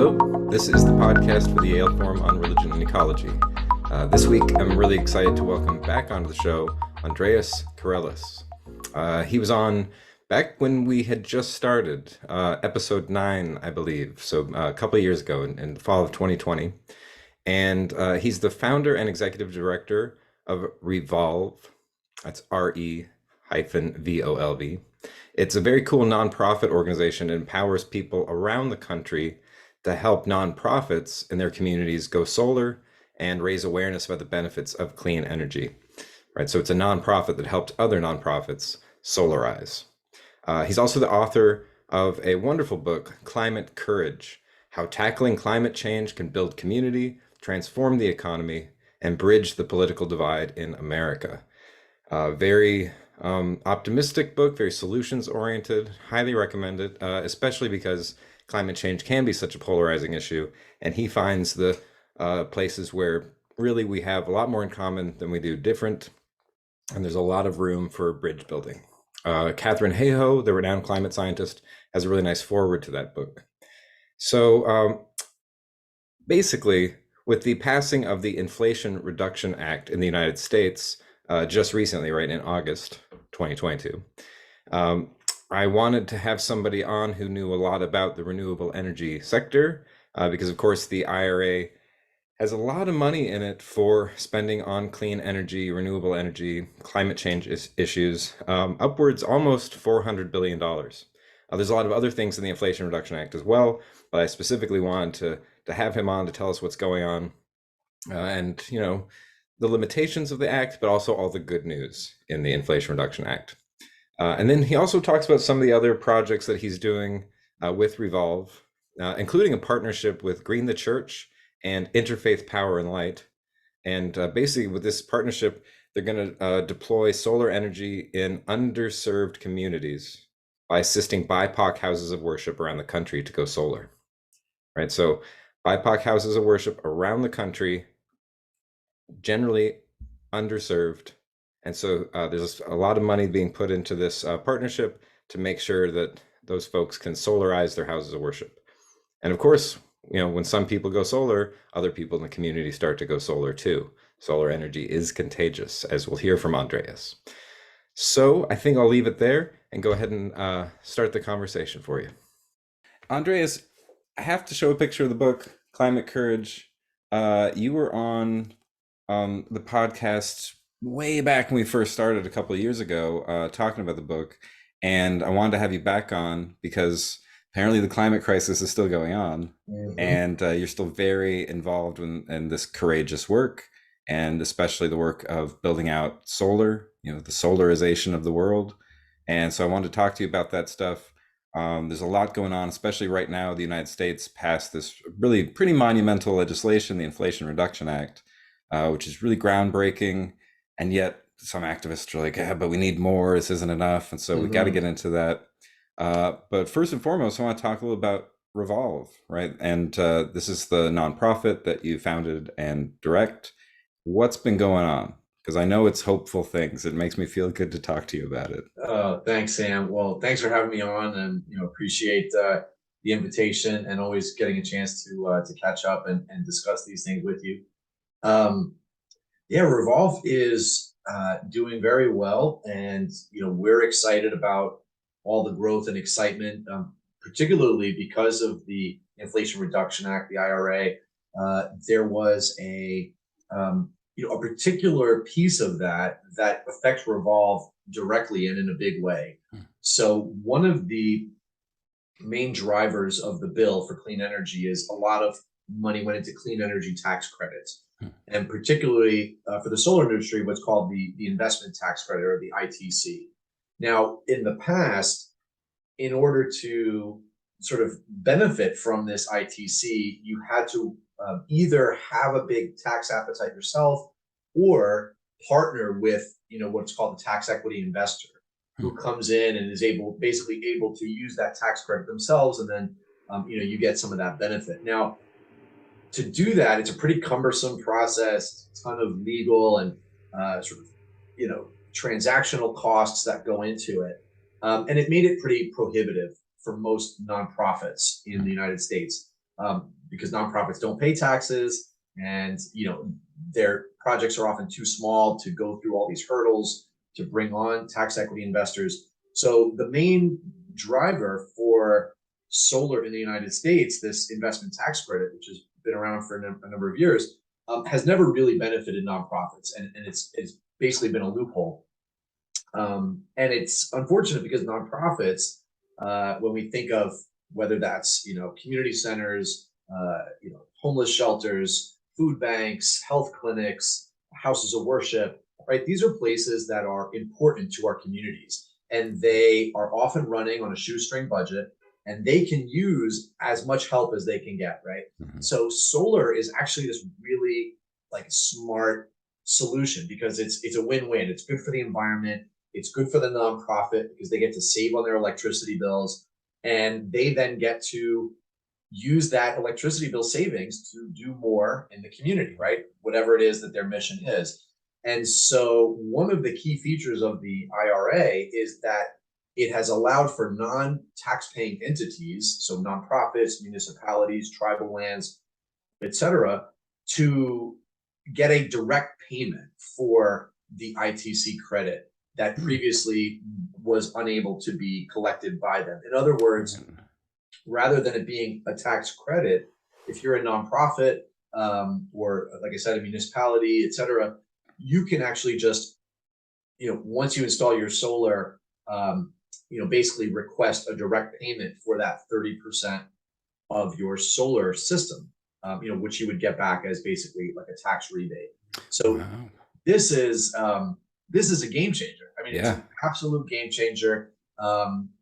Hello, this is the podcast for the Yale Forum on Religion and Ecology. This week, I'm really excited to welcome back onto the show Andreas Karelas. He was on back when we had just started, episode 9, I believe, so a couple of years ago in the fall of 2020. And he's the founder and executive director of RE-volv. That's RE-volv. It's a very cool nonprofit organization that empowers people around the country to help nonprofits in their communities go solar and raise awareness about the benefits of clean energy. Right, so it's a nonprofit that helped other nonprofits solarize. He's also the author of a wonderful book, Climate Courage: How Tackling Climate Change Can Build Community, Transform the Economy, and Bridge the Political Divide in America. Very optimistic book, very solutions-oriented, highly recommended, especially because climate change can be such a polarizing issue, and he finds the places where really we have a lot more in common than we do different, and there's a lot of room for bridge building. Katharine Hayhoe, the renowned climate scientist, has a really nice foreword to that book. So basically, with the passing of the Inflation Reduction Act in the United States just recently, right, in August 2022, I wanted to have somebody on who knew a lot about the renewable energy sector, because of course the IRA has a lot of money in it for spending on clean energy, renewable energy, climate change issues, upwards almost $400 billion. There's a lot of other things in the Inflation Reduction Act as well, but I specifically wanted to have him on to tell us what's going on, and the limitations of the act, but also all the good news in the Inflation Reduction Act. And then he also talks about some of the other projects that he's doing with RE-volv, including a partnership with Green the Church and Interfaith Power and Light. And basically with this partnership, they're going to deploy solar energy in underserved communities by assisting BIPOC houses of worship around the country to go solar. Right, so BIPOC houses of worship around the country, generally underserved. And so there's a lot of money being put into this partnership to make sure that those folks can solarize their houses of worship. And of course, when some people go solar, other people in the community start to go solar too. Solar energy is contagious, as we'll hear from Andreas. So I think I'll leave it there and go ahead and start the conversation for you. Andreas, I have to show a picture of the book, Climate Courage. You were on the podcast way back when we first started a couple of years ago, talking about the book, and I wanted to have you back on because apparently the climate crisis is still going on, and you're still very involved in this courageous work, and especially the work of building out solar, the solarization of the world. And so I wanted to talk to you about that stuff. There's a lot going on, especially right now. The United States passed this really pretty monumental legislation, the Inflation Reduction Act, which is really groundbreaking. And yet some activists are like, yeah, but we need more. This isn't enough. And so we got to get into that. But first and foremost, I want to talk a little about RE-volv, right? And this is the nonprofit that you founded and direct. What's been going on? Because I know it's hopeful things. It makes me feel good to talk to you about it. Thanks, Sam. Well, thanks for having me on, and appreciate the invitation and always getting a chance to catch up and discuss these things with you. Yeah, RE-volv is doing very well, and we're excited about all the growth and excitement, particularly because of the Inflation Reduction Act, the IRA. There was a particular piece of that affects RE-volv directly and in a big way. So one of the main drivers of the bill for clean energy is a lot of money went into clean energy tax credits, and particularly for the solar industry, what's called the investment tax credit, or the ITC. Now, in the past, in order to sort of benefit from this ITC, you had to either have a big tax appetite yourself or partner with what's called a tax equity investor, who comes in and is basically able to use that tax credit themselves, and then you get some of that benefit. Now, to do that, it's a pretty cumbersome process, a ton of legal and sort of transactional costs that go into it, and it made it pretty prohibitive for most nonprofits in the United States. because nonprofits don't pay taxes, and their projects are often too small to go through all these hurdles to bring on tax equity investors. So the main driver for solar in the United States, this investment tax credit, which has been around for a number of years, has never really benefited nonprofits, and it's basically been a loophole. And it's unfortunate because nonprofits, when we think of whether that's community centers, homeless shelters, food banks, health clinics, houses of worship, right? These are places that are important to our communities, and they are often running on a shoestring budget, and they can use as much help as they can get, right? Mhm. So solar is actually this really smart solution because it's a win-win. It's good for the environment. It's good for the nonprofit because they get to save on their electricity bills, and they then get to use that electricity bill savings to do more in the community, right? Whatever it is that their mission is. And so one of the key features of the IRA is that it has allowed for non-tax-paying entities, so nonprofits, municipalities, tribal lands, et cetera, to get a direct payment for the ITC credit that previously was unable to be collected by them. In other words, rather than it being a tax credit, if you're a nonprofit, or like I said, a municipality, et cetera, you can actually just, once you install your solar, basically request a direct payment for that 30% of your solar system, which you would get back as basically like a tax rebate. So Wow. this is a game changer. I mean, it's Yeah. an absolute game changer.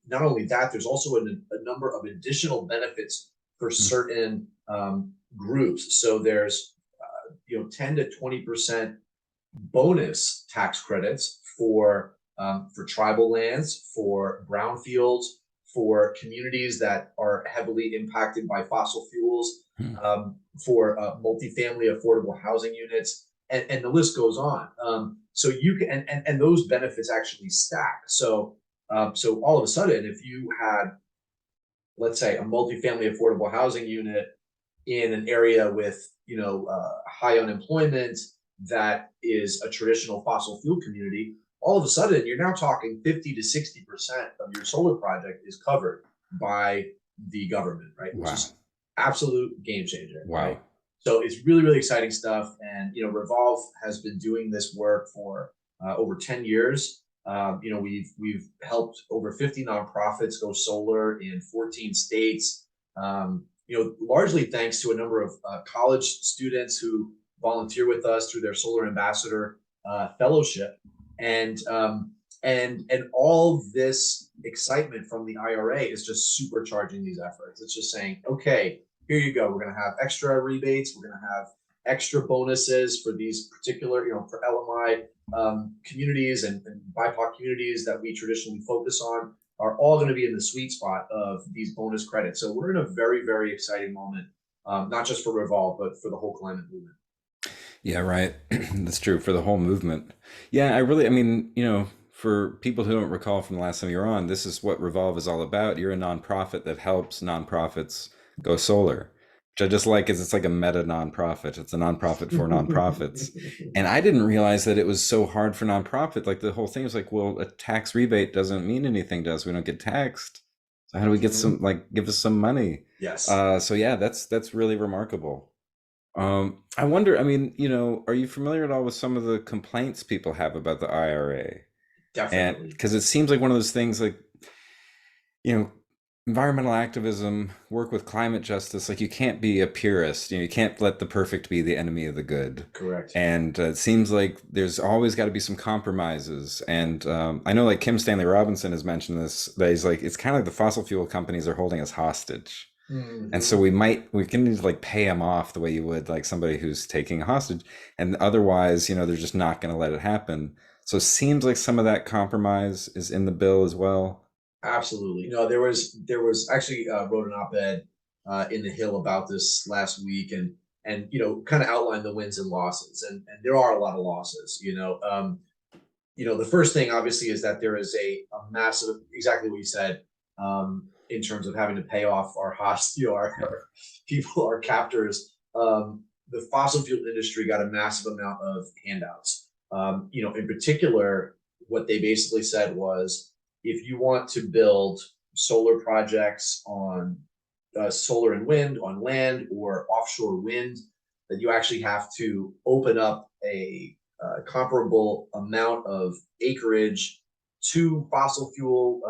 Not only that, there's also a number of additional benefits for certain groups. So there's 10 to 20% bonus tax credits for tribal lands, for brownfields, for communities that are heavily impacted by fossil fuels, for multifamily affordable housing units, and the list goes on. So you can, and those benefits actually stack. So all of a sudden, if you had, let's say, a multifamily affordable housing unit in an area with high unemployment that is a traditional fossil fuel community, all of a sudden you're now talking 50 to 60% of your solar project is covered by the government, right? Which Wow. is absolute game changer, Wow. right? So it's really, really exciting stuff. And RE-volv has been doing this work for over 10 years. We've helped over 50 nonprofits go solar in 14 states. Largely thanks to a number of college students who volunteer with us through their Solar Ambassador Fellowship, and all this excitement from the IRA is just supercharging these efforts. It's just saying, okay, here you go. We're going to have extra rebates. We're going to have extra bonuses for these particular, for LMI communities and BIPOC communities that we traditionally focus on, are all going to be in the sweet spot of these bonus credits. So we're in a very, very exciting moment, not just for RE-volv, but for the whole climate movement. Yeah, right. That's true for the whole movement. Yeah, I mean, for people who don't recall from the last time you were on, this is what RE-volv is all about. You're a nonprofit that helps nonprofits go solar, which I just like, is it's like a meta nonprofit. It's a nonprofit for nonprofits. And I didn't realize that it was so hard for nonprofit. Like the whole thing was like, well, a tax rebate doesn't mean anything to us. We don't get taxed. So how do we get some, give us some money? Yes. So yeah, that's really remarkable. I wonder, I mean, are you familiar at all with some of the complaints people have about the IRA? Definitely. And because it seems like one of those things like, environmental activism, work with climate justice, like you can't be a purist, you can't let the perfect be the enemy of the good. Correct. And it seems like there's always got to be some compromises. And I know like Kim Stanley Robinson has mentioned this, that he's like, it's kind of like the fossil fuel companies are holding us hostage. And so we can need to like pay them off the way you would like somebody who's taking a hostage, and otherwise, they're just not going to let it happen. So it seems like some of that compromise is in the bill as well. Absolutely. There was actually wrote an op-ed in the Hill about this last week, and kind of outlined the wins and losses, and there are a lot of losses. The first thing obviously is that there is a massive, exactly what you said, in terms of having to pay off our our people, our captors. The fossil fuel industry got a massive amount of handouts. In particular, what they basically said was, if you want to build solar projects on solar and wind on land or offshore wind, that you actually have to open up a comparable amount of acreage to fossil fuel,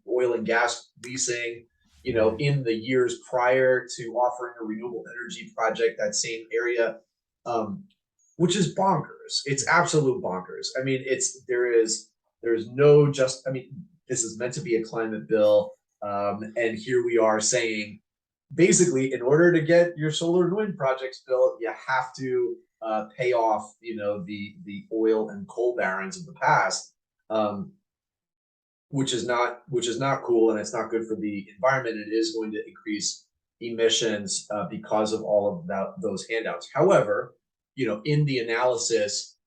oil and gas leasing, in the years prior to offering a renewable energy project that same area, which is bonkers. It's absolute bonkers. I mean, there's no just. I mean, this is meant to be a climate bill, and here we are saying, basically, in order to get your solar and wind projects built, you have to pay off, the oil and coal barons of the past, which is not cool, and it's not good for the environment. It is going to increase emissions because of all of those handouts. However, in the analysis,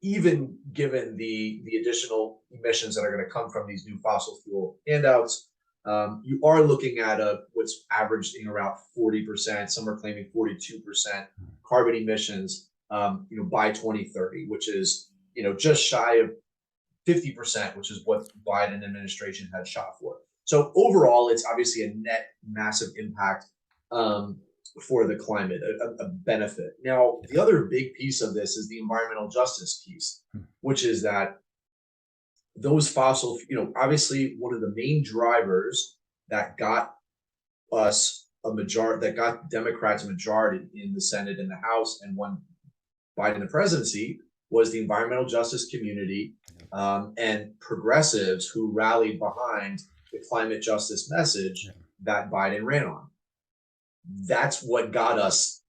even given the additional emissions that are going to come from these new fossil fuel handouts, you are looking at what's averaging around 40%. Some are claiming 42% carbon emissions, by 2030, which is, just shy of 50%, which is what Biden administration had shot for. So overall, it's obviously a net massive impact for the climate, a benefit. Now, the other big piece of this is the environmental justice piece, which is that those fossil, obviously one of the main drivers that got that got Democrats a majority in the Senate and the House and won Biden the presidency, was the environmental justice community and progressives who rallied behind the climate justice message that Biden ran on. That's what got us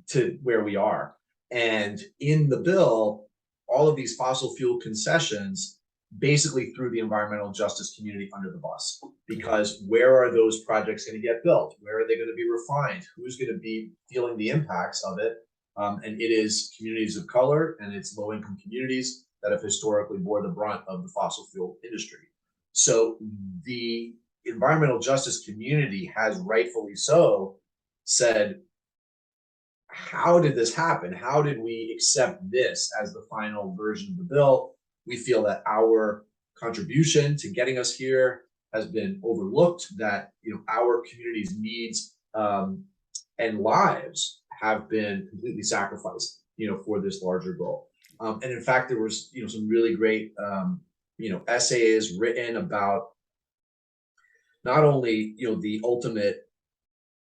to where we are. And in the bill, all of these fossil fuel concessions basically threw the environmental justice community under the bus, because where are those projects going to get built? Where are they going to be refined? Who's going to be feeling the impacts of it? And it is communities of color, and it's low-income communities that have historically bore the brunt of the fossil fuel industry. So the environmental justice community has, rightfully so, said, how did this happen? How did we accept this as the final version of the bill? We feel that our contribution to getting us here has been overlooked, that our community's needs and lives have been completely sacrificed, for this larger goal. And in fact, there was some really great essays written about not only the ultimate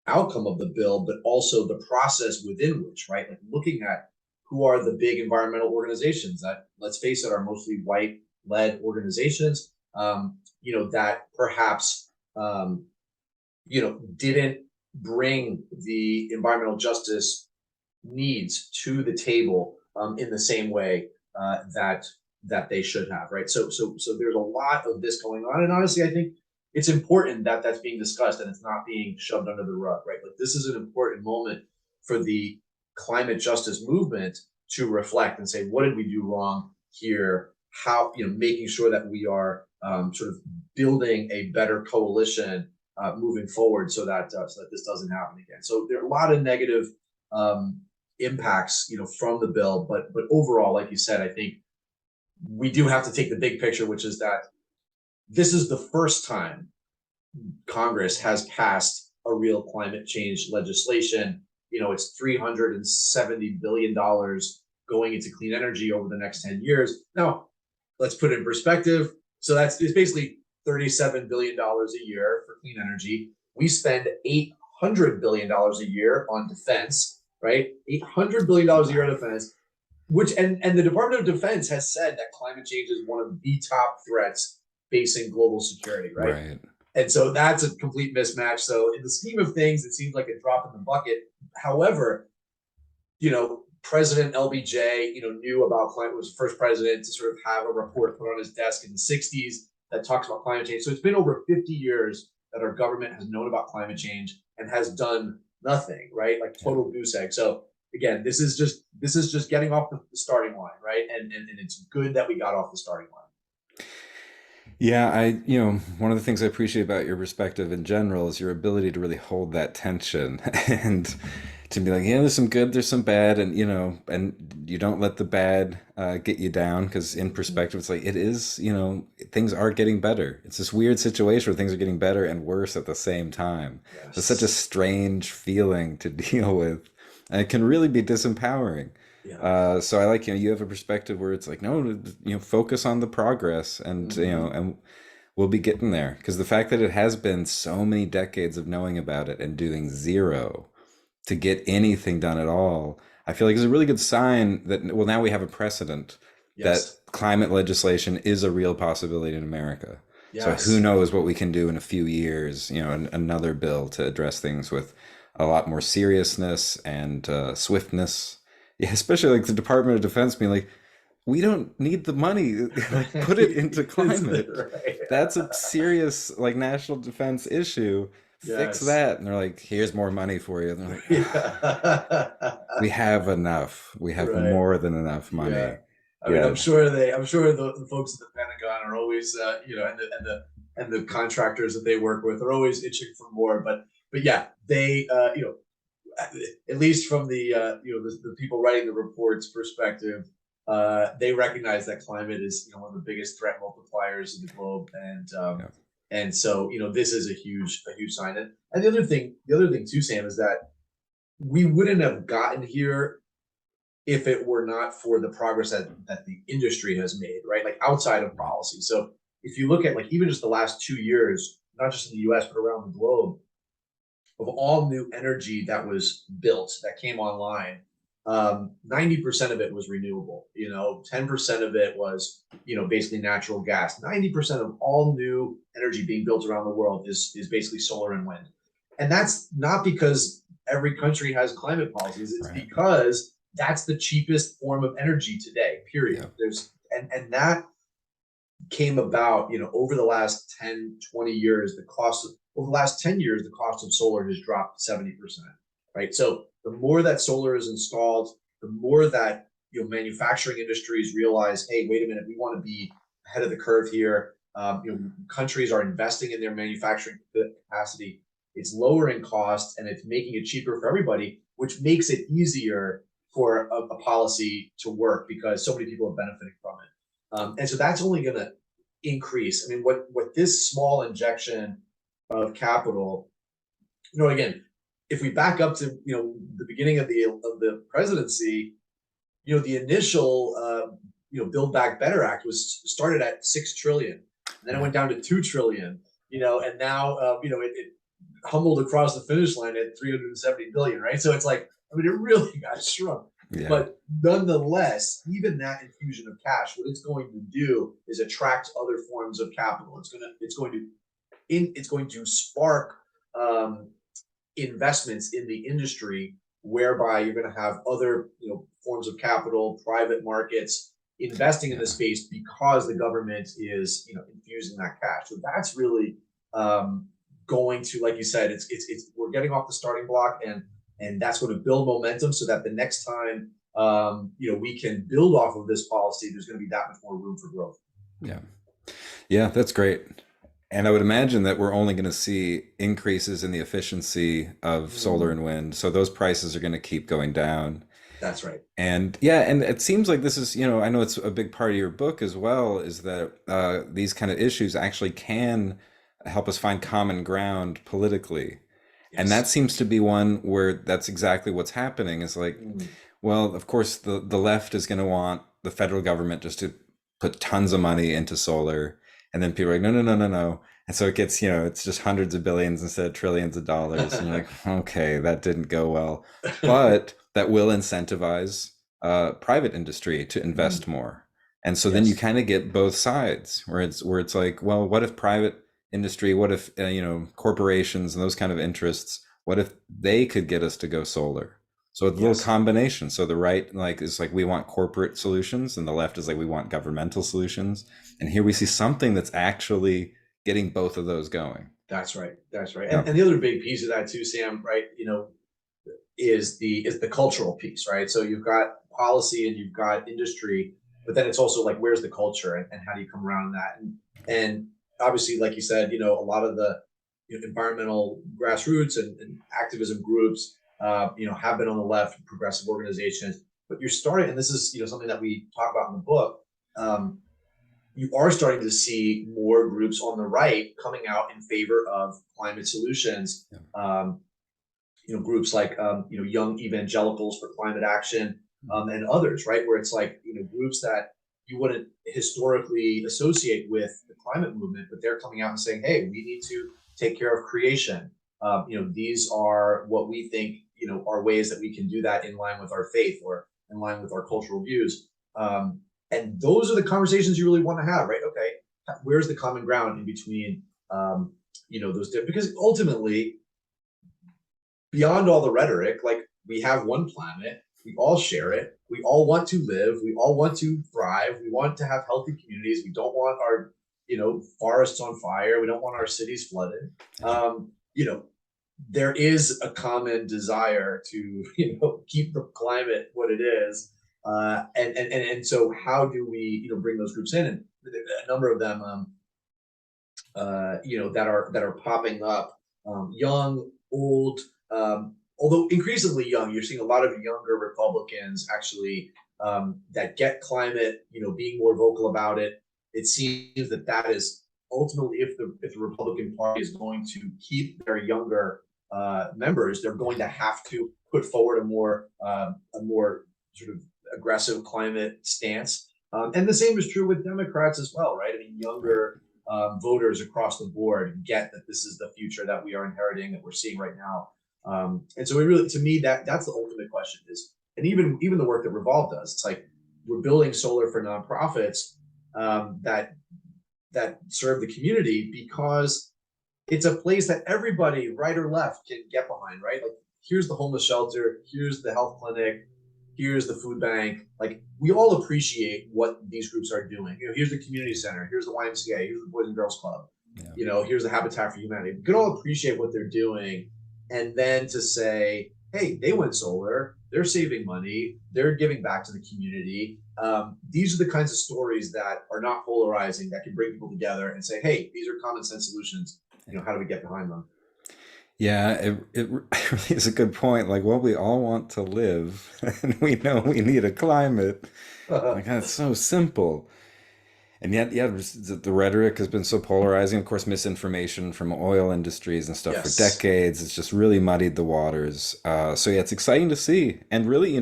outcome of the bill, but also the process within which, right? Like looking at who are the big environmental organizations that, let's face it, are mostly white-led organizations, that perhaps, didn't bring the environmental justice needs to the table in the same way that they should have, right? So there's a lot of this going on, and honestly, I think it's important that that's being discussed and it's not being shoved under the rug, right? Like, this is an important moment for the climate justice movement to reflect and say, what did we do wrong here? How, making sure that we are sort of building a better coalition moving forward, so that this doesn't happen again. So there are a lot of negative impacts, from the bill, but overall, like you said, I think we do have to take the big picture, which is that this is the first time Congress has passed a real climate change legislation. It's $370 billion going into clean energy over the next 10 years. Now, let's put it in perspective. So it's basically $37 billion a year for clean energy. We spend $800 billion a year on defense, right? $800 billion a year on defense, which, and the Department of Defense has said that climate change is one of the top threats facing global security, right? Right. And so that's a complete mismatch. So in the scheme of things, it seems like a drop in the bucket. However, President LBJ, knew about climate, was the first president to sort of have a report put on his desk in the 60s that talks about climate change. So it's been over 50 years that our government has known about climate change and has done nothing, right? Like total goose egg. So again, this is just getting off the starting line, right? And it's good that we got off the starting line. Yeah, one of the things I appreciate about your perspective in general is your ability to really hold that tension and to be like, yeah, there's some good, there's some bad, and and you don't let the bad get you down because in Mhm. perspective, it's like it is, things are getting better. It's this weird situation where things are getting better and worse at the same time. It's such a Yes. strange feeling to deal with, and it can really be disempowering. Yeah. So I like, you have a perspective where it's like, no, focus on the progress and, Hmm. and we'll be getting there. Because the fact that it has been so many decades of knowing about it and doing zero to get anything done at all, I feel like is a really good sign that, well, now we have a precedent that Yes. climate legislation is a real possibility in America. So who Yes. knows what we can do in a few years, another bill to address things with a lot more seriousness and swiftness. Yeah, especially like the Department of Defense being like, we don't need the money. Like, put it into It's climate. right. That's a serious like national defense issue. Fix Yes. that. And they're like, here's more money for you. And they're like, Yeah. we have enough. We have Right. more than enough Yeah. money. I mean, Yeah. I'm sure the folks at the Pentagon are always, and the contractors that they work with are always itching for more. But yeah, they, at least from the, the people writing the reports perspective, they recognize that climate is, one of the biggest threat multipliers of the globe, Yeah. and so this is a huge sign. And the other thing too, Sam, is that we wouldn't have gotten here if it were not for the progress that the industry has made, right? Like outside of Right. policy. So if you look at like even just the last 2 years, not just in the US, but around the globe, of all new energy that was built, that came online, 90% of it was renewable. 10% of it was, basically natural gas. 90% of all new energy being built around the world is basically solar and wind. And that's not because every country has climate policies. It's Right. because that's the cheapest form of energy today, period. Yeah. And that came about, over the last 10, 20 years, over the last 10 years, the cost of solar has dropped 70%, right? So the more that solar is installed, the more that, manufacturing industries realize, hey, wait a minute, we want to be ahead of the curve here. Countries are investing in their manufacturing capacity. It's lowering costs and it's making it cheaper for everybody, which makes it easier for a policy to work because so many people are benefiting from it. And so that's only going to increase. I mean, what this small injection of capital, again, if we back up to the beginning of the presidency, the initial Build Back Better Act was started at 6 trillion, and then it Right. went down to 2 trillion, and now it humbled across the finish line at 370 billion, right? So it's like, I mean, it really got shrunk. Yeah. But nonetheless, even that infusion of cash, what it's going to do is attract other forms of capital. It's going to spark um, investments in the industry, whereby you're going to have other forms of capital, private markets investing in the Yeah. space because the government is infusing that cash. So that's really going to, like you said, it's we're getting off the starting block, and that's going to build momentum so that the next time we can build off of this policy, there's going to be that much more room for growth. Yeah. Yeah, that's great. And I would imagine that we're only going to see increases in the efficiency of solar Mm, and wind. So those prices are going to keep going down. that's right. And yeah, and it seems like this is, I know it's a big part of your book as well, is that these kind of issues actually can help us find common ground politically. And that Yes. seems to be one where that's exactly what's happening. Is like, Mm, well, of course, the left is going to want the federal government just to put tons of money into solar, and then people are like, no, no, no, no, no. And so it gets, it's just hundreds of billions instead of trillions of dollars. And you're like, okay, that didn't go well, but that will incentivize private industry to invest mm, more. And so then you yes. kind of get both sides where it's like, well, what if private industry, what if corporations and those kind of interests, what if they could get us to go solar? So it's a little Yes. combination. So the right like is like we want corporate solutions, and the left is like we want governmental solutions. And here we see something that's actually getting both of those going. That's right. That's right. Yeah. And the other big piece of that too, Sam, right? Is the cultural piece, right? So you've got policy and you've got industry, but then it's also like, where's the culture, and how do you come around that? And obviously, like you said, a lot of the environmental grassroots and activism groups, have been on the left, progressive organizations. But you're starting, and this is something that we talk about in the book. Um, you are starting to see more groups on the right coming out in favor of climate solutions. Yeah. Groups like Young Evangelicals for Climate Action, and others, right? Where it's like groups that you wouldn't historically associate with the climate movement, but they're coming out and saying, "Hey, we need to take care of creation. These are what we think are ways that we can do that in line with our faith or in line with our cultural views." And those are the conversations you really want to have, right? Okay, where's the common ground in between those different, because ultimately, beyond all the rhetoric, like, we have one planet, we all share it, we all want to live, we all want to thrive, we want to have healthy communities, we don't want our forests on fire, we don't want our cities flooded. There is a common desire to keep the climate what it is, and so how do we bring those groups in? And a number of them that are popping up, young, old, although increasingly young. You're seeing a lot of younger Republicans actually, that get climate, being more vocal about it. It seems that is ultimately, if the Republican Party is going to keep their younger members, they're going to have to put forward a more sort of aggressive climate stance. And the same is true with Democrats as well, right? I mean, younger voters across the board get that this is the future that we are inheriting, that we're seeing right now. And so, to me, that's the ultimate question is, and even the work that RE-volv does, it's like, we're building solar for nonprofits that serve the community, because it's a place that everybody, right or left, can get behind, right? Like, here's the homeless shelter, here's the health clinic, here's the food bank. Like, we all appreciate what these groups are doing. Here's the community center, here's the YMCA, here's the Boys and Girls Club, here's the Habitat for Humanity. We can all appreciate what they're doing, and then to say, hey, they went solar, they're saving money, they're giving back to the community. These are the kinds of stories that are not polarizing, that can bring people together and say, hey, these are common sense solutions. How do we get behind them? Yeah, it really is a good point. Like, well, we all want to live, and we know we need a climate. Like, that's so simple. And yet, yeah, the rhetoric has been so polarizing. Of course, misinformation from oil industries and stuff for Yes. decades. It's just really muddied the waters. So yeah, it's exciting to see. And really,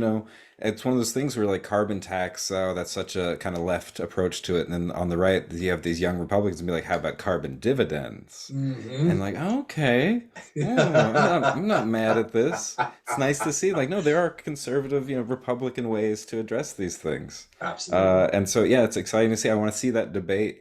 it's one of those things where, like, carbon tax, oh, that's such a kind of left approach to it. And then on the right, you have these young Republicans and be like, how about carbon dividends? And Mm-hmm. like, oh, okay, oh, I'm not mad at this. It's nice to see, like, no, there are conservative, Republican ways to address these things. Absolutely. And so, yeah, it's exciting to see. I want to see that debate,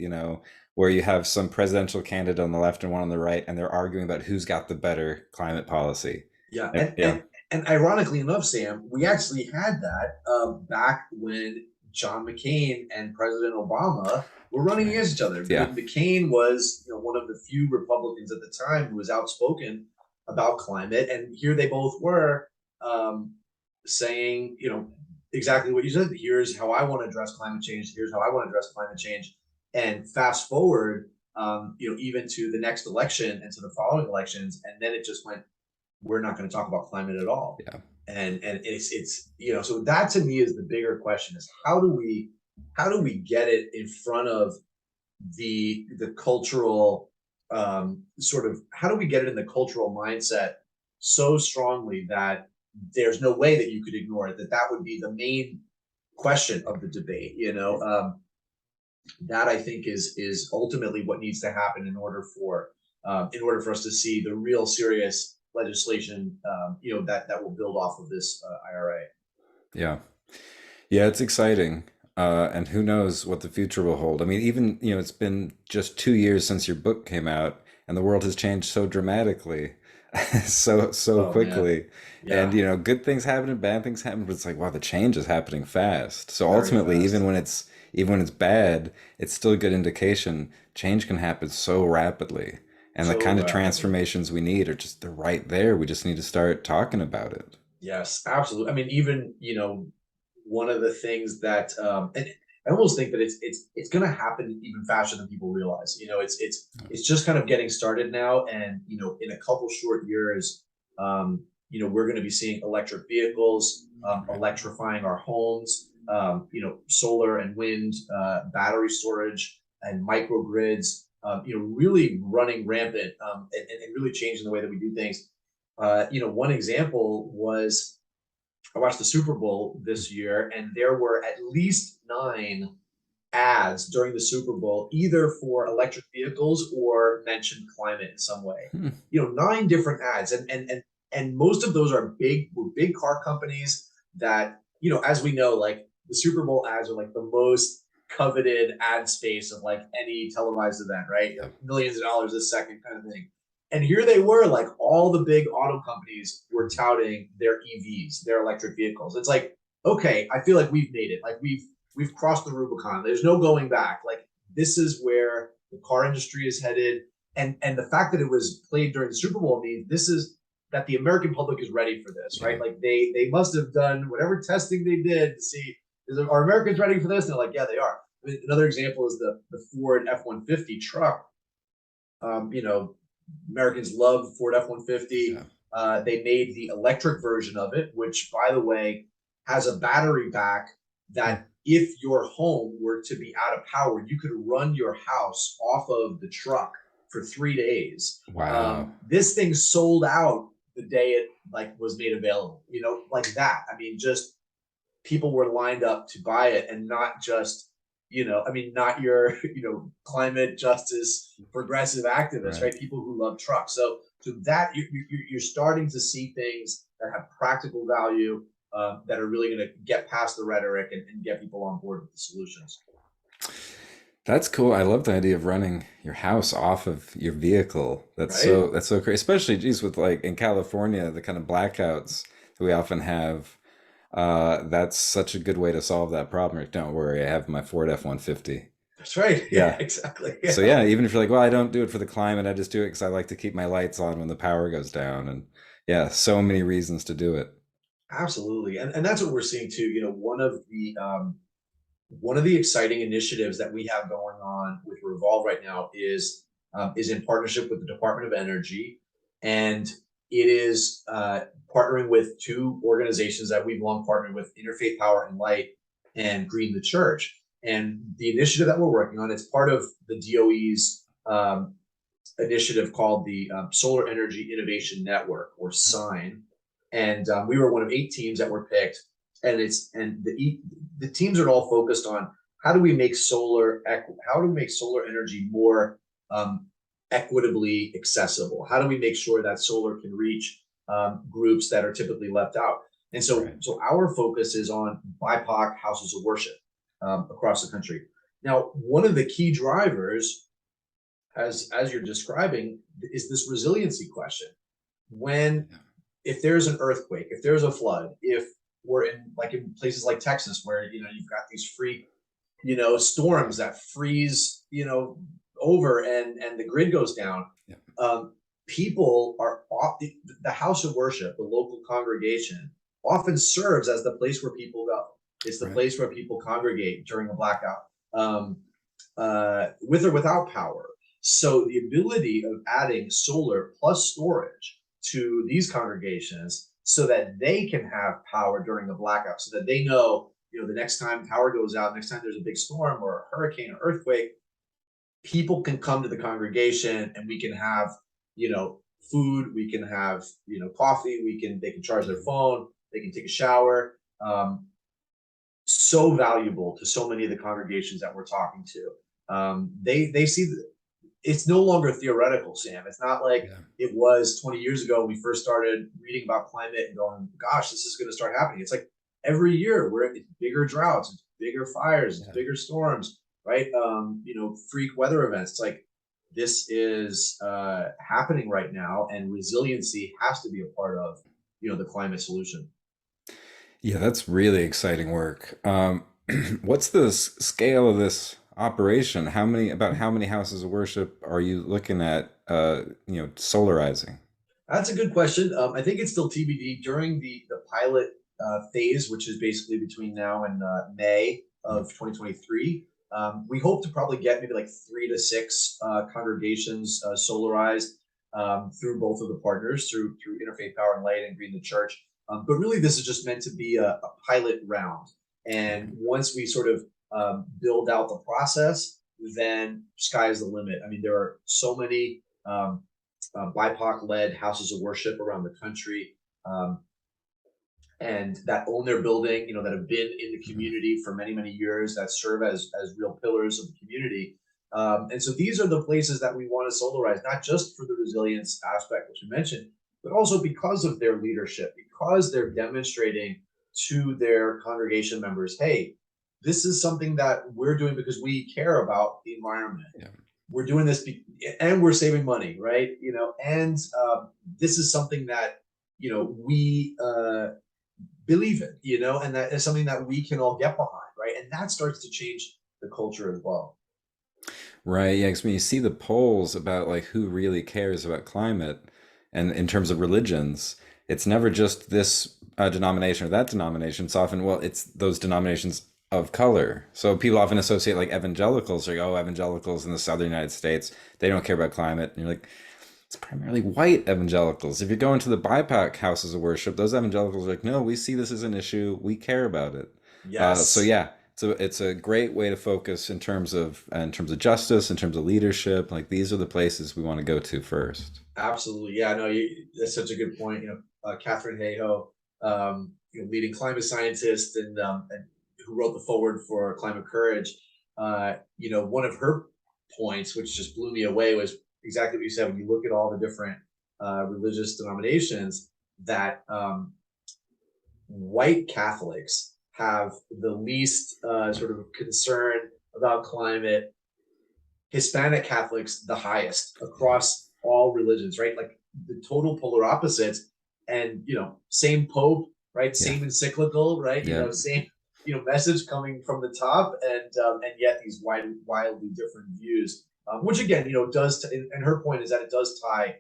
where you have some presidential candidate on the left and one on the right, and they're arguing about who's got the better climate policy. Yeah, Yeah, and ironically enough, Sam, we actually had that back when John McCain and President Obama were that's running right. against each other. Yeah, McCain was, one of the few Republicans at the time who was outspoken about climate, and here they both were, saying, exactly what you said. Here's how I want to address climate change. Here's how I want to address climate change. And fast forward, even to the next election and to the following elections, and then it just went, we're not going to talk about climate at all. yeah, And it's so that to me is the bigger question, is how do we get it in front of the cultural, sort of, how do we get it in the cultural mindset so strongly that there's no way that you could ignore it, that would be the main question of the debate. That, I think, is ultimately what needs to happen in order for us to see the real serious legislation, that will build off of this IRA. yeah. Yeah, it's exciting. And who knows what the future will hold. I mean, even, it's been just 2 years since your book came out, and the world has changed so dramatically, so Oh man, quickly. And, yeah, good things happen and bad things happen, but it's like, wow, the change is happening fast. So very ultimately, even fast. when it's bad, it's still a good indication. Change can happen so rapidly. And the So kind of rapidly. transformations we need are just, they're right there. We just need to start talking about it. Yes, absolutely. I mean, even one of the things that, I almost think that it's going to happen even faster than people realize. It's just kind of getting started now, and in a couple short years, we're going to be seeing electric vehicles, Right. electrifying our homes, solar and wind, battery storage, and microgrids, really running rampant, and really changing the way that we do things. One example was I watched the Super Bowl this year, and there were at least nine ads during the Super Bowl, either for electric vehicles or mentioned climate in some way. Hmm. Nine different ads, and most of those are big car companies that, as we know, like the Super Bowl ads are like the most coveted ad space of like any televised event, right? Yeah. Millions of dollars a second kind of thing. And here they were, like all the big auto companies were touting their EVs, their electric vehicles. It's like, okay, I feel like we've made it. Like we've crossed the Rubicon. There's no going back. Like this is where the car industry is headed. And the fact that it was played during the Super Bowl means this is that the American public is ready for this, Yeah. right? Like they must have done whatever testing they did to see, are Americans ready for this? And they're like, yeah, they are. I mean, another example is the Ford F-150 truck. Americans love Ford F-150. Yeah. They made the electric version of it, which, by the way, has a battery back Hmm. that if your home were to be out of power, you could run your house off of the truck for 3 days. Wow. This thing sold out the day it like was made available. Like that. I mean, just people were lined up to buy it, and not just, not your, climate justice progressive activists, Right. right? People who love trucks. So that you're starting to see things that have practical value, that are really going to get past the rhetoric, and get people on board with the solutions. That's cool. I love the idea of running your house off of your vehicle. Right? That's so great. Especially, geez, with like in California, the kind of blackouts that we often have. That's such a good way to solve that problem. Like, don't worry, I have my Ford F-150. That's right. Yeah, Yeah. exactly. So Yeah, yeah, even if you're like, well, I don't do it for the climate, I just do it because I like to keep my lights on when the power goes down. And yeah, so many reasons to do it. absolutely. And that's what we're seeing too. One of the exciting initiatives that we have going on with RE-volv right now is in partnership with the Department of Energy, and it is partnering with two organizations that we've long partnered with: Interfaith Power and Light and Green the Church. And the initiative that we're working on, it's part of the DOE's initiative called the Solar Energy Innovation Network, or SIGN. And we were one of 8 teams that were picked, and the teams are all focused on how do we make solar energy more equitably accessible? How do we make sure that solar can reach groups that are typically left out? And so, Right. so our focus is on BIPOC houses of worship across the country. Now, one of the key drivers, as you're describing, is this resiliency question. When Yeah. If there's an earthquake, if there's a flood, if we're in places like Texas where you've got these freak Yeah. storms that freeze over, and the grid goes down, Yeah. people are off the house of worship, the local congregation often serves as the place where people go. It's the Right. place where people congregate during a blackout, um, with or without power. So the ability of adding solar plus storage to these congregations so that they can have power during the blackout, so that they know, the next time power goes out, next time there's a big storm or a hurricane or earthquake, people can come to the congregation, and we can have, food, we can have, coffee, they can charge their phone, they can take a shower. So valuable to so many of the congregations that we're talking to. They see that it's no longer theoretical, Sam. It's not like Yeah. it was 20 years ago when we first started reading about climate and going, gosh, this is going to start happening. It's like every year it's bigger droughts, it's bigger fires, it's Yeah. bigger storms, right? Freak weather events. It's like this is happening right now, and resiliency has to be a part of the climate solution. Yeah, that's really exciting work. What's the scale of this operation? How many houses of worship are you looking at, solarizing? That's a good question. I think it's still TBD during the pilot phase, which is basically between now and May. of 2023. We hope to probably get maybe like 3 to 6 congregations solarized through both of the partners, through Interfaith Power and Light and Green the Church. But really, this is just meant to be a pilot round. And once we sort of build out the process, then sky is the limit. I mean, there are so many BIPOC-led houses of worship around the country, and that own their building, that have been in the community for many, many years, that serve as real pillars of the community. And so these are the places that we want to solarize, not just for the resilience aspect, which you mentioned, but also because of their leadership, because they're demonstrating to their congregation members, hey, this is something that we're doing because we care about the environment. Yeah. We're doing this and we're saving money, right? And this is something that, we believe in, and that is something that we can all get behind, right? And that starts to change the culture as well. Right. Yeah. Because when you see the polls about like who really cares about climate, and in terms of religions, it's never just this denomination or that denomination. It's often, well, it's those denominations of color. So people often associate like evangelicals, like, oh, evangelicals in the southern United States, they don't care about climate. And you're like, it's primarily white evangelicals. If you go into the BIPOC houses of worship, those evangelicals are like, no, we see this as an issue. We care about it. Yes. So yeah, it's a great way to focus in terms of justice, in terms of leadership. Like these are the places we want to go to first. Absolutely. Yeah, no, that's such a good point. Catherine Hayhoe, leading climate scientist and who wrote the foreword for Climate Courage, one of her points, which just blew me away, was exactly what you said. When you look at all the different religious denominations, that white Catholics have the least sort of concern about climate, Hispanic Catholics the highest across all religions, right? Like the total polar opposites. And same Pope, right? Same encyclical, right? Same message coming from the top, and yet these wildly different views, which again, does and her point is that it does tie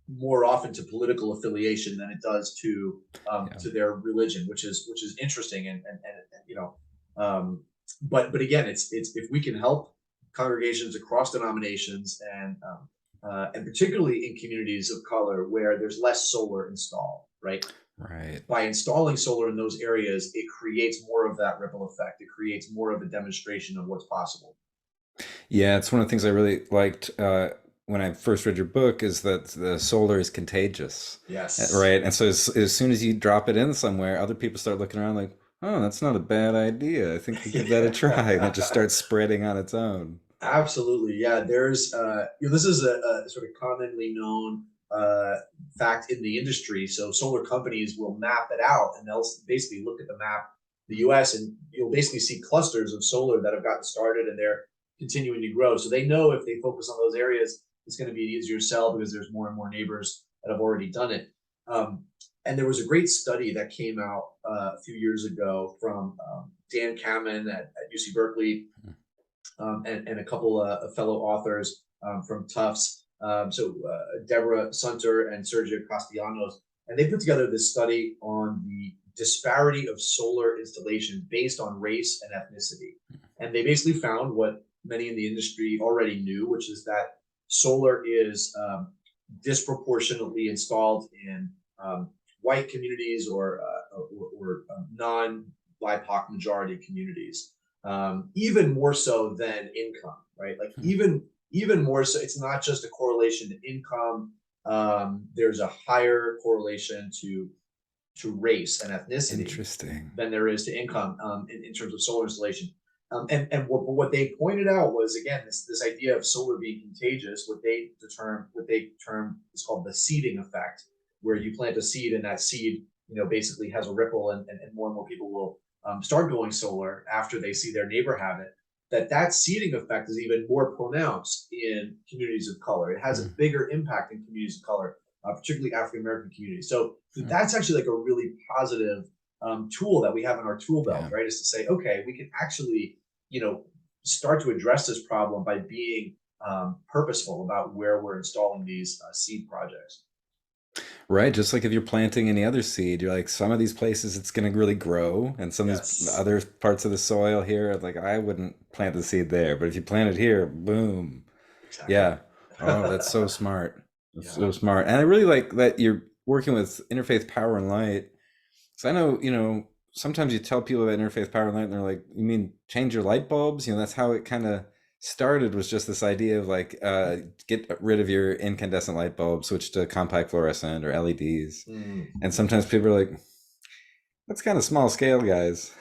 more often to political affiliation than it does to their religion, which is interesting, and but again, it's if we can help congregations across denominations and particularly in communities of color where there's less solar installed, right? Right. By installing solar in those areas, it creates more of that ripple effect. It creates more of a demonstration of what's possible. Yeah, it's one of the things I really liked when I first read your book, is that the solar is contagious. Yes. Right. And so as soon as you drop it in somewhere, other people start looking around like, oh, that's not a bad idea. I think we'll give that a try. And it just starts spreading on its own. Absolutely. Yeah. There's, this is a sort of commonly known fact in the industry. So solar companies will map it out, and they'll basically look at the map, the US, and you'll basically see clusters of solar that have gotten started and they're continuing to grow. So they know if they focus on those areas, it's going to be an easier sell because there's more and more neighbors that have already done it. And there was a great study that came out a few years ago from Dan Kamen at UC Berkeley, and a couple of fellow authors from Tufts. Deborah Sunter and Sergio Castellanos, and they put together this study on the disparity of solar installations based on race and ethnicity. And they basically found what many in the industry already knew, which is that solar is disproportionately installed in white communities or non-BIPOC majority communities, even more so than income, right? Like even more so, it's not just a correlation to income. There's a higher correlation to race and ethnicity than there is to income in terms of solar installation. And what they pointed out was, again, this idea of solar being contagious. What they term is called the seeding effect, where you plant a seed and that seed, basically has a ripple, and more people will start going solar after they see their neighbor have it. That seeding effect is even more pronounced in communities of color. It has a bigger impact in communities of color, particularly African American communities. So that's actually like a really positive tool that we have in our tool belt, right? Is to say, okay, we can actually, start to address this problem by being purposeful about where we're installing these seed projects. Right, just like if you're planting any other seed, you're like some of these places it's going to really grow, and some of these Yes, other parts of the soil here, like I wouldn't plant the seed there, but if you plant it here, boom. exactly. Yeah. Oh, that's so smart. That's Yeah. so smart. And I really like that you're working with Interfaith Power and Light. So I know, sometimes you tell people about Interfaith Power and Light and they're like, you mean change your light bulbs? That's how it kind of started, was just this idea of like, get rid of your incandescent light bulb, switch to compact fluorescent or LEDs. And Mm. sometimes people are like, that's kind of small scale, guys.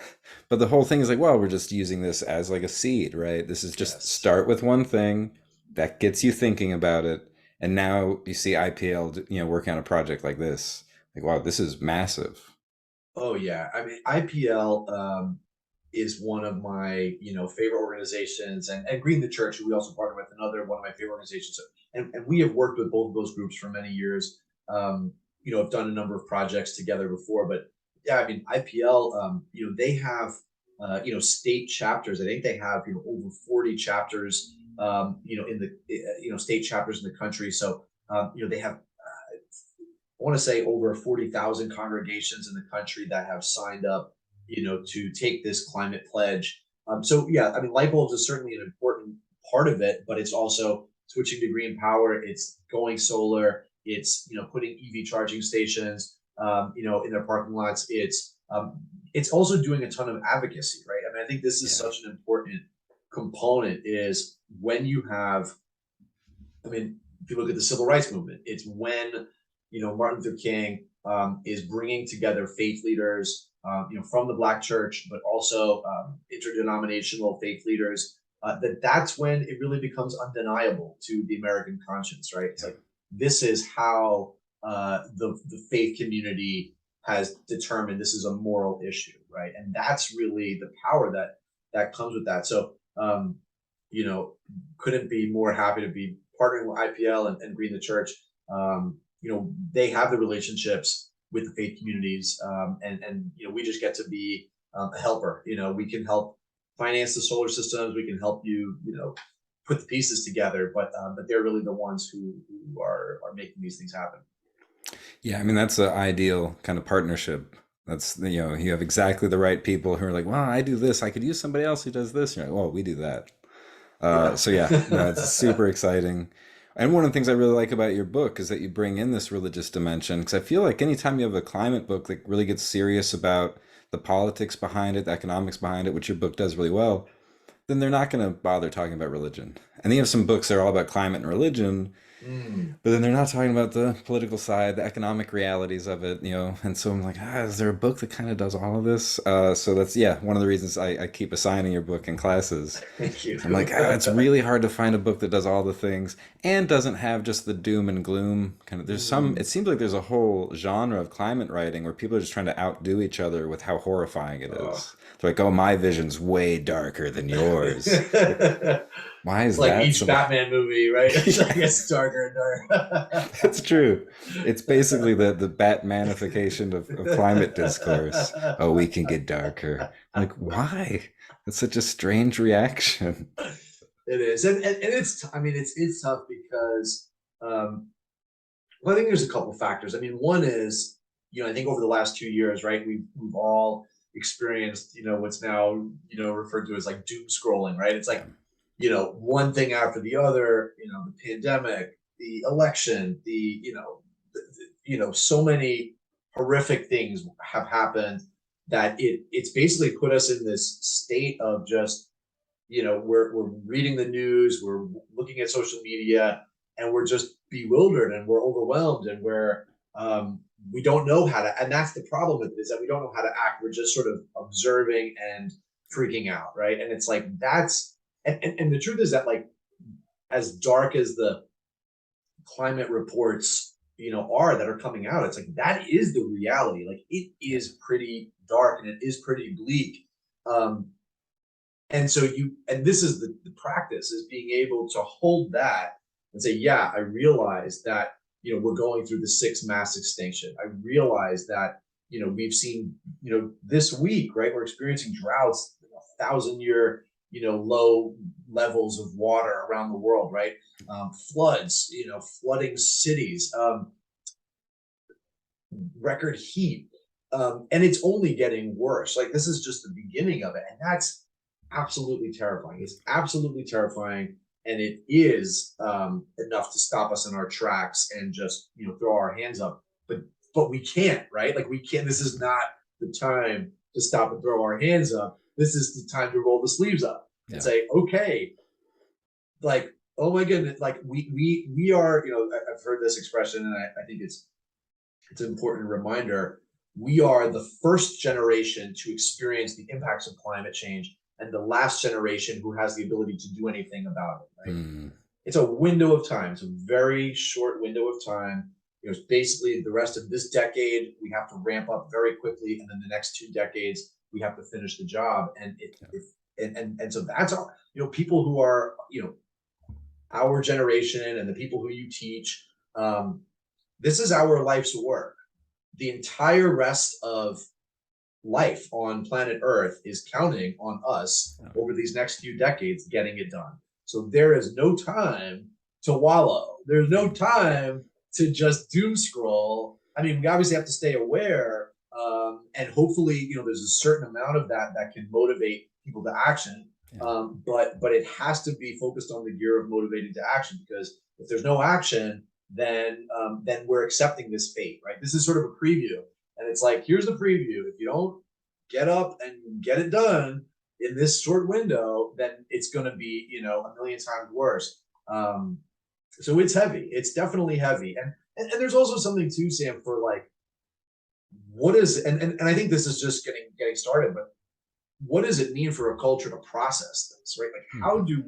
But the whole thing is like, well, we're just using this as like a seed, right? This is just Yes. start with one thing that gets you thinking about it. And now you see IPL, working on a project like this. Like, wow, this is massive. Oh yeah. I mean, IPL is one of my favorite organizations, and Green the Church, who we also partner with, another one of my favorite organizations. And we have worked with both of those groups for many years. Have done a number of projects together before, but yeah, I mean IPL, they have state chapters. I think they have over 40 chapters, in the state chapters in the country. So they have I want to say over 40,000 congregations in the country that have signed up, to take this climate pledge. So yeah, I mean, light bulbs is certainly an important part of it, but it's also switching to green power. It's going solar. It's putting EV charging stations, in their parking lots. It's also doing a ton of advocacy, right? I mean, I think this is Yeah. such an important component. Is when you have, I mean, if you look at the civil rights movement, it's when Martin Luther King is bringing together faith leaders, from the Black church, but also interdenominational faith leaders. That's when it really becomes undeniable to the American conscience, right? It's Yeah. like this is how the faith community has determined this is a moral issue, right? And that's really the power that comes with that. So, you know, couldn't be more happy to be partnering with IPL and Green the Church. They have the relationships with the faith communities, and we just get to be a helper. We can help finance the solar systems. We can help you, put the pieces together. But they're really the ones who are making these things happen. Yeah, I mean that's an ideal kind of partnership. That's you have exactly the right people who are like, well, I do this, I could use somebody else who does this. You're like, well, we do that. Yeah. So yeah, no, it's super exciting. And one of the things I really like about your book is that you bring in this religious dimension, because I feel like anytime you have a climate book that really gets serious about the politics behind it, the economics behind it, which your book does really well, then they're not going to bother talking about religion. And then you have some books that are all about climate and religion, Mm. but then they're not talking about the political side, the economic realities of it, And so I'm like, is there a book that kind of does all of this? So that's, yeah, one of the reasons I keep assigning your book in classes. Thank you. I'm like, it's really hard to find a book that does all the things and doesn't have just the doom and gloom kind of. It Mm. seems like there's a whole genre of climate writing where people are just trying to outdo each other with how horrifying it Oh. is. They're like, oh, my vision's way darker than yours. Like, why It's is like that each so? Batman movie, right? It's like Yeah. it's darker and It's true. It's basically darker. the Batmanification of climate discourse. Oh, we can get darker. I'm like, why? That's such a strange reaction. It is, and it's. I mean, it's tough because, well, I think there's a couple factors. I mean, one is, I think over the last 2 years, right, we've all experienced, what's now, referred to as like doom scrolling, right? It's Yeah. like, one thing after the other, the pandemic, the election, so many horrific things have happened that it's basically put us in this state of just, we're reading the news, we're looking at social media, and we're just bewildered and we're overwhelmed and we don't know how to, and that's the problem with it, is that we don't know how to act. We're just sort of observing and freaking out, right? And it's like that's and the truth is that, like, as dark as the climate reports are that are coming out, it's like that is the reality. Like, it Yeah. is pretty dark and it is pretty bleak. um and so and this is the practice, is being able to hold that and say, yeah, I realize that, we're going through the sixth mass extinction. I realize that, we've seen, this week, right, we're experiencing droughts, 1,000-year, low levels of water around the world, right? Floods, flooding cities. record heat. And it's only getting worse. Like, this is just the beginning of it. And that's absolutely terrifying. It's absolutely terrifying. And it is enough to stop us in our tracks and just, throw our hands up. But we can't, right? Like, we can't. This is not the time to stop and throw our hands up. This is the time to roll the sleeves up and say, okay, like, oh my goodness, like we are, I've heard this expression, and I think it's an important reminder. We are the first generation to experience the impacts of climate change and the last generation who has the ability to do anything about it, right? It's a window of time. It's a very short window of time. Basically the rest of this decade, we have to ramp up very quickly. And then the next 2 decades, we have to finish the job. And so that's all, people who are, our generation and the people who you teach, this is our life's work. The entire rest of life on planet Earth is counting on us over these next few decades getting it done. So there is no time to wallow. There's no time to just doom scroll. I mean, we obviously have to stay aware, and hopefully, there's a certain amount of that can motivate people to action. But it has to be focused on the gear of motivating to action, because if there's no action, then we're accepting this fate, right? This is sort of a preview, and it's like, here's the preview. If you don't get up and get it done in this short window, then it's going to be, a million times worse. So it's heavy. It's definitely heavy, and there's also something too, Sam, for like, what is and I think this is just getting started, but what does it mean for a culture to process this, right? Like, how do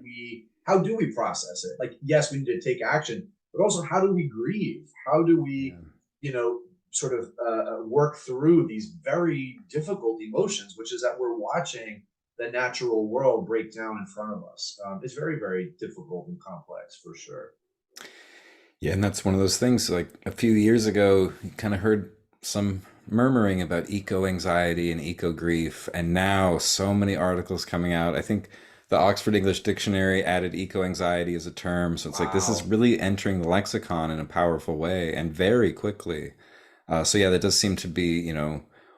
we process it? Like, yes, we need to take action, but also, how do we grieve? How do we, sort of work through these very difficult emotions, which is that we're watching the natural world break down in front of us. It's very, very difficult and complex, for sure. Yeah, and that's one of those things. Like a few years ago, you kind of heard some murmuring about eco anxiety and eco grief, and now so many articles coming out. I think the Oxford English Dictionary added eco anxiety as a term. So it's like this is really entering the lexicon in a powerful way and very quickly. So yeah, that does seem to be,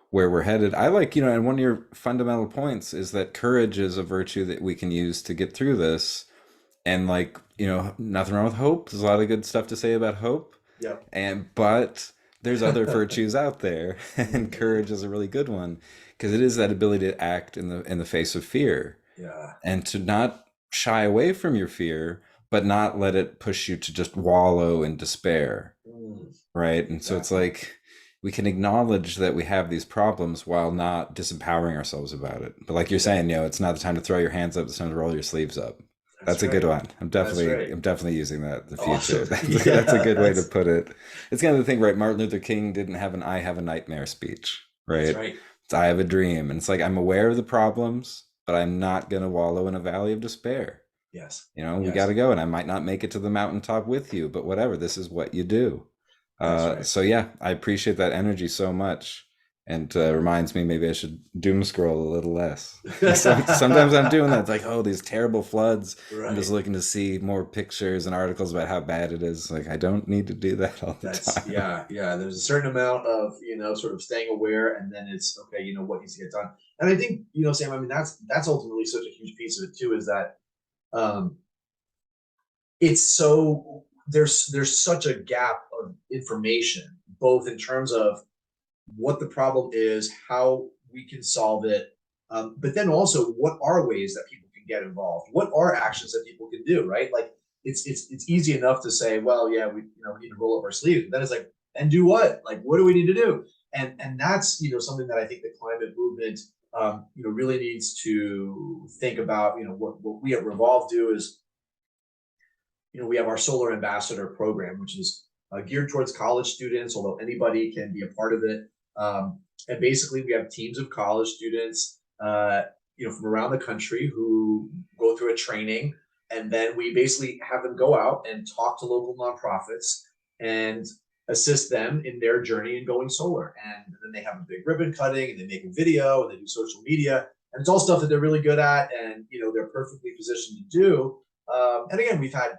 where we're headed. I like, and one of your fundamental points is that courage is a virtue that we can use to get through this. And like, nothing wrong with hope. There's a lot of good stuff to say about hope. Yeah. But there's other virtues out there, and courage is a really good one, because it is that ability to act in the face of fear. Yeah. And to not shy away from your fear, but not let it push you to just wallow in despair. Right? And so it's like, we can acknowledge that we have these problems while not disempowering ourselves about it. But like you're saying, it's not the time to throw your hands up, it's time to roll your sleeves up. That's a good one. I'm definitely using that in the future. Awesome. That's a good way to put it. It's kind of the thing, right? Martin Luther King didn't have an "I have a nightmare" speech, right? That's right. It's "I have a dream," and it's like, I'm aware of the problems, but I'm not going to wallow in a valley of despair. Yes. We got to go, and I might not make it to the mountaintop with you, but whatever. This is what you do. Right. So yeah, I appreciate that energy so much. And reminds me, maybe I should doom scroll a little less. Sometimes I'm doing that. It's like, oh, these terrible floods. Right. I'm just looking to see more pictures and articles about how bad it is. Like, I don't need to do that all the time. Yeah. There's a certain amount of, sort of staying aware, and then it's okay, what needs to get done. And I think, Sam, I mean, that's ultimately such a huge piece of it too, is that it's so there's such a gap of information, both in terms of what the problem is, how we can solve it, but then also, what are ways that people can get involved? What are actions that people can do? Right? Like, it's easy enough to say, well, yeah, we need to roll up our sleeves. But then it's like, and do what? Like, what do we need to do? And that's something that I think the climate movement really needs to think about. What we at RE-volv do is, we have our Solar Ambassador program, which is geared towards college students, although anybody can be a part of it. And basically, we have teams of college students, from around the country, who go through a training, and then we basically have them go out and talk to local nonprofits and assist them in their journey in going solar. And then they have a big ribbon cutting, and they make a video, and they do social media, and it's all stuff that they're really good at, and they're perfectly positioned to do. And again, we've had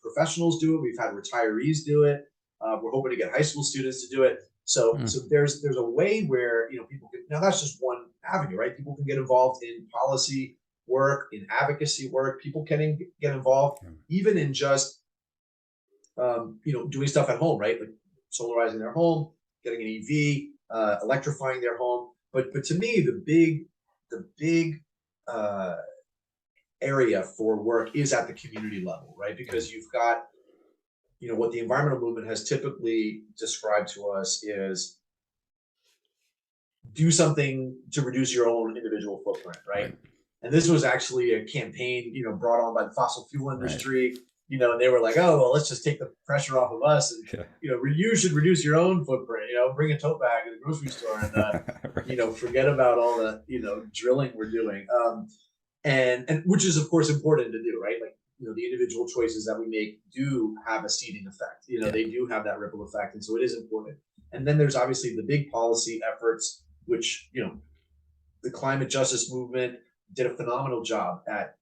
professionals do it, we've had retirees do it. We're hoping to get high school students to do it. So Mm. so there's a way where people can, now that's just one avenue, right? People can get involved in policy work, in advocacy work. People can get involved Yeah. even in just doing stuff at home, right? Like solarizing their home, getting an EV, electrifying their home. But to me, the big uh, area for work is at the community level, right? Yeah. Because you've got, what the environmental movement has typically described to us is do something to reduce your own individual footprint, right? Right. And this was actually a campaign, brought on by the fossil fuel Right. industry, and they were like, oh, well, let's just take the pressure off of us. And, Yeah. you should reduce your own footprint, bring a tote bag to the grocery store and, Right. forget about all the, drilling we're doing. And which is, of course, important to do, right? Like, the individual choices that we make do have a seeding effect. Yeah. They do have that ripple effect. And so it is important. And then there's obviously the big policy efforts, which, the climate justice movement did a phenomenal job at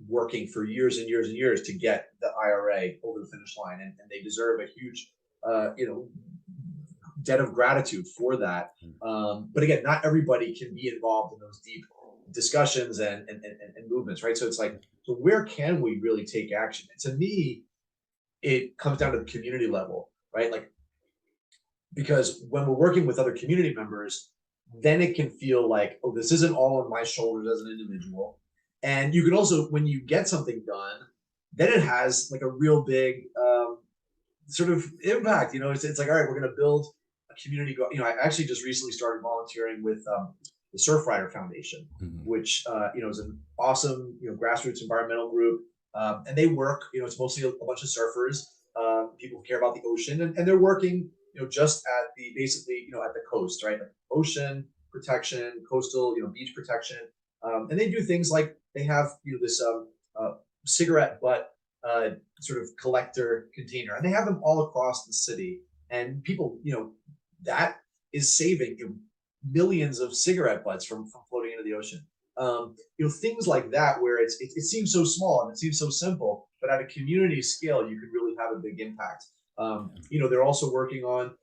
working for years and years and years to get the IRA over the finish line. And they deserve a huge, debt of gratitude for that. But again, not everybody can be involved in those deep discussions and movements, right? So it's like, so where can we really take action? And to me, it comes down to the community level, right? Like, because when we're working with other community members, then it can feel like, oh, this isn't all on my shoulders as an individual. And you can also, when you get something done, then it has like a real big sort of impact. It's like, all right, we're going to build a community. I actually just recently started volunteering with the Surfrider Foundation, Mhm. which is an awesome grassroots environmental group, and they work. It's mostly a bunch of surfers, people who care about the ocean, and they're working just at the basically at the coast, right? Like ocean protection, coastal beach protection, and they do things like they have this cigarette butt sort of collector container, and they have them all across the city. And people, that is saving millions of cigarette butts from floating into the ocean. Things like that, where it seems so small and it seems so simple, but at a community scale, you can really have a big impact. They're also working on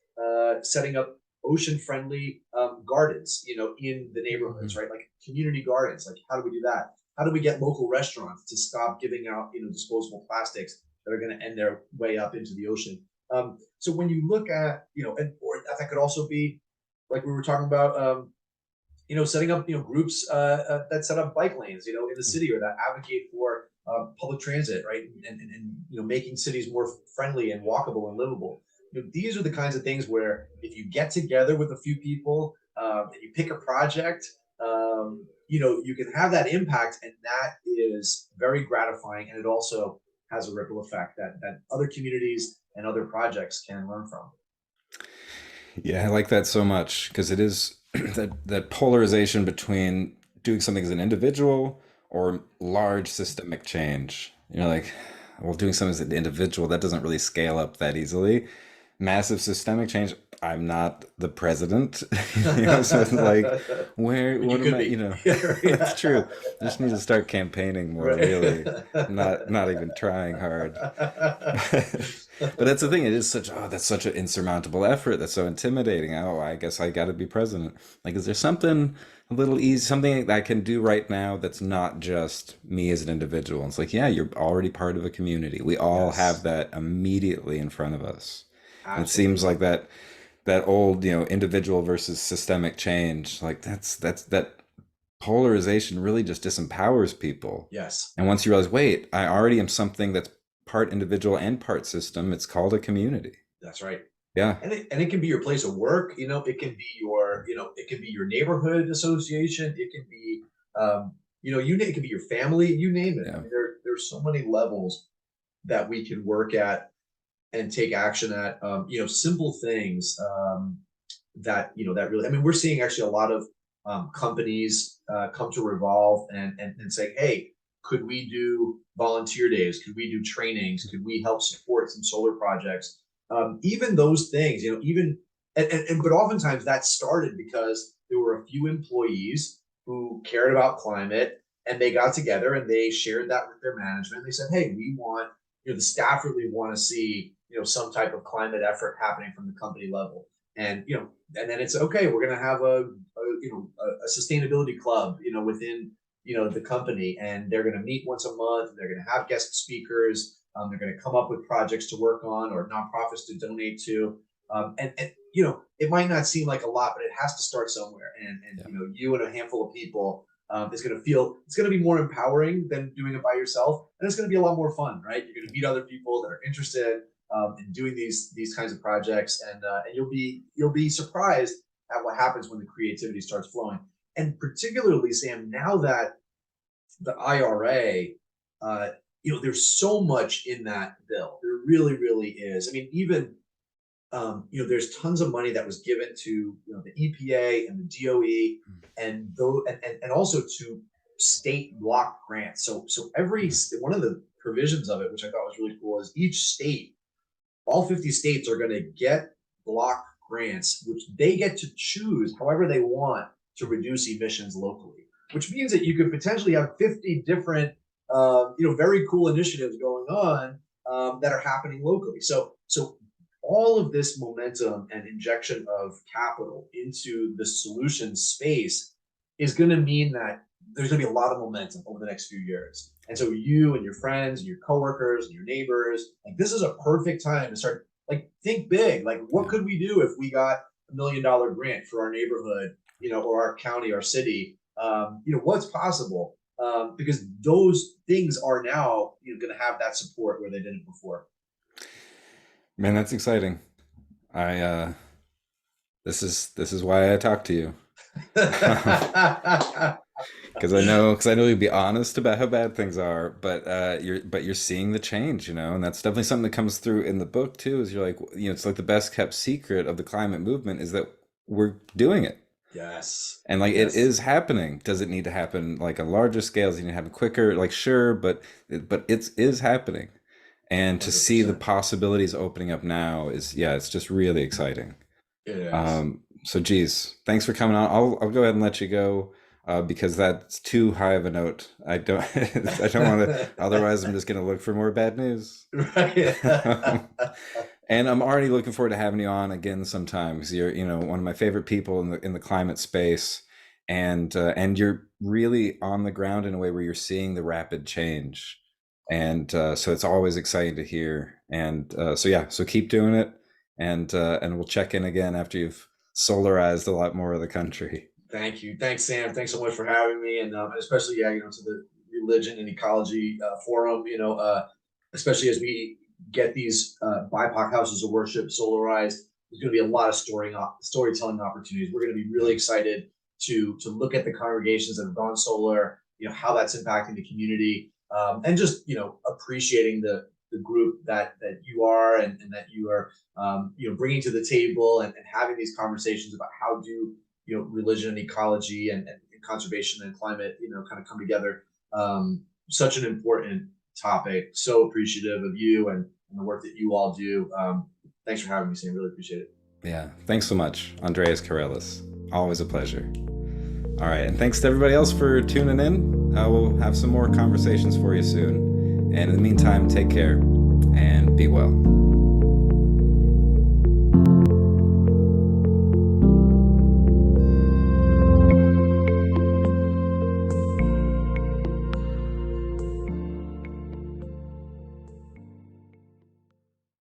setting up ocean-friendly gardens, in the neighborhoods, Mhm. right? Like community gardens. Like, how do we do that? How do we get local restaurants to stop giving out, disposable plastics that are going to end their way up into the ocean? So when you look at, or that could also be like we were talking about, setting up, groups that set up bike lanes, in the city, or that advocate for public transit, right? And making cities more friendly and walkable and livable. These are the kinds of things where if you get together with a few people and you pick a project, you can have that impact, and that is very gratifying. And it also has a ripple effect that other communities and other projects can learn from. Yeah, I like that so much because it is that polarization between doing something as an individual or large systemic change. Like, well, doing something as an individual, that doesn't really scale up that easily. Massive systemic change, I'm not the president. So it's like, But you what am could I, be. it's true. I just need to Yeah. start campaigning more, really. Not even trying hard. But that's the thing. It is that's such an insurmountable effort. That's so intimidating. Oh, I guess I got to be president. Like, is there something a little easy, something that I can do right now that's not just me as an individual? And it's like, yeah, you're already part of a community. We all have Yes, that immediately in front of us. And it seems absolutely. like that old, individual versus systemic change. Like that polarization really just disempowers people. Yes, And once you realize, wait, I already am something that's part individual and part system, it's called a community. that's right. Yeah. And it can be your place of work. It can be it can be your neighborhood association. It can be, it can be your family. You name it. I Yeah. mean, there's so many levels that we can work at and take action at. Simple things that really. I mean, we're seeing actually a lot of companies come to Revolve and say, hey, could we do volunteer days? Could we do trainings? Could we help support some solar projects? Even those things, even but oftentimes that started because there were a few employees who cared about climate, and they got together and they shared that with their management. They said, hey, we want, the staff really want to see, some type of climate effort happening from the company level. and and then it's okay. We're going to have a sustainability club, within the company, and they're going to meet once a month. And they're going to have guest speakers. They're going to come up with projects to work on or nonprofits to donate to. And it might not seem like a lot, but it has to start somewhere. And you and a handful of people is going to feel, it's going to be more empowering than doing it by yourself, and it's going to be a lot more fun, right? You're going to meet other people that are interested in doing these kinds of projects, and you'll be surprised at what happens when the creativity starts flowing. And particularly, Sam, now that the IRA, there's so much in that bill. There really, really is. I mean, even there's tons of money that was given to the EPA and the DOE, and also to state block grants. So every one of the provisions of it, which I thought was really cool, is each state, all 50 states, are going to get block grants, which they get to choose however they want to reduce emissions locally. Which means that you could potentially have 50 different, very cool initiatives going on that are happening locally. So all of this momentum and injection of capital into the solution space is going to mean that there's going to be a lot of momentum over the next few years. And so you and your friends and your coworkers and your neighbors, like, this is a perfect time to start, like, think big. Like, what could we do if we got $1 million grant for our neighborhood, or our county, our city? What's possible? Because those things are now going to have that support where they didn't before. Man, that's exciting. This is why I talk to you. Because I know you'd be honest about how bad things are, but you're seeing the change, and that's definitely something that comes through in the book too. Is you're like, it's like the best kept secret of the climate movement is that we're doing it. Yes. And like, Yes. it is happening. Does it need to happen like on larger scales? Does it need to happen quicker? Like, sure, but it is happening. And to see the 100%. possibilities opening up now it's just really exciting. It is. So geez, thanks for coming on. I'll go ahead and let you go because that's too high of a note. I don't I don't want to. Otherwise, I'm just going to look for more bad news. Right. And I'm already looking forward to having you on again sometime because you're one of my favorite people in the climate space, and you're really on the ground in a way where you're seeing the rapid change. And so it's always exciting to hear. And so keep doing it, and we'll check in again after you've solarized a lot more of the country. Thank you. Thanks, Sam. Thanks so much for having me, and especially, to the Religion and Ecology Forum. Especially as we get these BIPOC houses of worship solarized, there's going to be a lot of storytelling opportunities. We're going to be really excited to look at the congregations that have gone solar, how that's impacting the community. And just appreciating the group that you are, and that you are bringing to the table, and having these conversations about how do religion and ecology and conservation and climate kind of come together. Such an important topic. So appreciative of you and the work that you all do. Thanks for having me, Sam. Really appreciate it. Yeah, thanks so much, Andreas Karelas. Always a pleasure. All right, and thanks to everybody else for tuning in. We'll have some more conversations for you soon. And in the meantime, take care and be well.